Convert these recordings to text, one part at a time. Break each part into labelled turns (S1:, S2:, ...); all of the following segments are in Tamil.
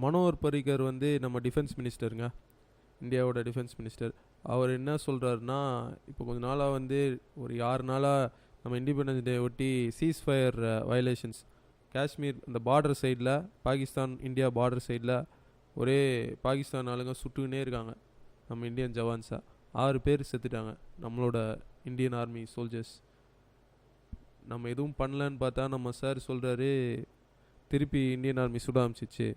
S1: மனோகர் பரிக்கர் வந்து நம்ம டிஃபென்ஸ் மினிஸ்டருங்க, இந்தியாவோட டிஃபென்ஸ் மினிஸ்டர். அவர் என்ன சொல்கிறாருன்னா, இப்போ கொஞ்ச நாளாக வந்து ஒரு 6 நாளாக நம்ம இண்டிபெண்டன்ஸ் டே ஒட்டி சீஸ் ஃபயர் வயலேஷன்ஸ் காஷ்மீர் இந்த பார்டர் சைடில், பாகிஸ்தான் இந்தியா பார்டர் சைடில் ஒரே பாகிஸ்தான் ஆளுங்க சுட்டுக்கினே இருக்காங்க நம்ம இந்தியன் ஜவான்ஸை. 6 பேர் செத்துட்டாங்க நம்மளோட இந்தியன் ஆர்மி சோல்ஜர்ஸ். நம்ம எதுவும் பண்ணலன்னு பார்த்தா நம்ம சார் சொல்கிறாரு, திருப்பி இந்தியன் ஆர்மி சுட ஆரம்பிச்சிச்சு,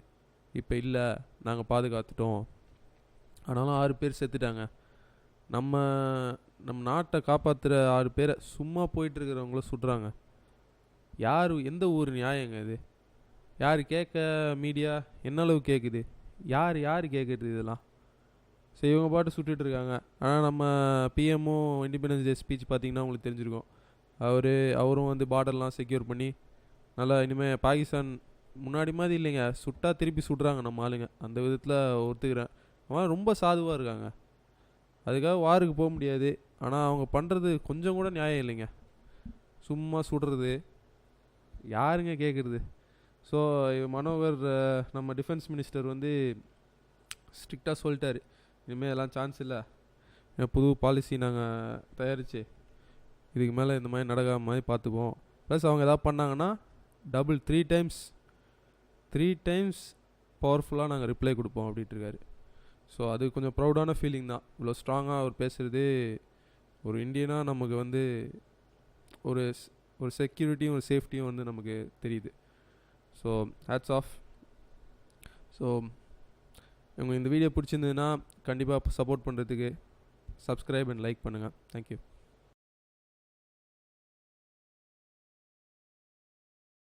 S1: இப்போ இல்லை நாங்கள் பாதுகாத்துட்டோம். ஆனாலும் 6 பேர் செத்துட்டாங்க. நம்ம நம்ம நாட்டை காப்பாற்றுற 6 பேரை சும்மா போயிட்டுருக்கிறவங்கள சுடுறாங்க. யார் எந்த ஊர் நியாயங்க இது? யார் கேட்க? மீடியா என்ன அளவு கேட்குது? யார் கேட்குறது இதெல்லாம்? சரி, இவங்க பாட்டு சுட்டுட்ருக்காங்க. ஆனால் நம்ம பிஎம்மும் இண்டிபெண்டன்ஸ் டே ஸ்பீச் பார்த்திங்கன்னா உங்களுக்கு தெரிஞ்சிருக்கும். அவரும் வந்து பார்டர்லாம் செக்யூர் பண்ணி நல்லா இனிமேல் பாகிஸ்தான் முன்னாடி மாதிரி இல்லைங்க, சுட்டா திருப்பி சுடுறாங்க நம்ம ஆளுங்க. அந்த விதத்தில் ஒத்துக்கிறேன். அவன் ரொம்ப சாதுவாக இருக்காங்க. அதுக்காக வாருக்கு போக முடியாது. ஆனால் அவங்க பண்ணுறது கொஞ்சம் கூட நியாயம் இல்லைங்க. சும்மா சுடுறது யாருங்க கேட்குறது? ஸோ மனோகர் நம்ம டிஃபென்ஸ் மினிஸ்டர் வந்து ஸ்ட்ரிக்டாக சொல்லிட்டார், இனிமேல் எல்லாம் சான்ஸ் இல்லை, புது பாலிசி நாங்கள் தயாரித்து இதுக்கு மேலே இந்த மாதிரி நடக்காம மாதிரி பார்த்துப்போம். ப்ளஸ் அவங்க எதாவது பண்ணாங்கன்னா டபுள் 3 டைம்ஸ் பவர்ஃபுல்லாக நாங்கள் ரிப்ளை கொடுப்போம் அப்படின்ட்டுருக்காரு. ஸோ அது கொஞ்சம் ப்ரௌடான ஃபீலிங் தான். இவ்வளோ ஸ்ட்ராங்காக அவர் பேசுகிறது ஒரு இந்தியனாக நமக்கு வந்து ஒரு ஒரு செக்யூரிட்டியும் ஒரு சேஃப்டியும் வந்து நமக்கு தெரியுது. So hats off. ஸோ உங்களுக்கு இந்த வீடியோ பிடிச்சிருந்ததுன்னா கண்டிப்பாக சப்போர்ட் பண்ணுறதுக்கு சப்ஸ்கிரைப் அண்ட் லைக் பண்ணுங்கள். தேங்க்யூ.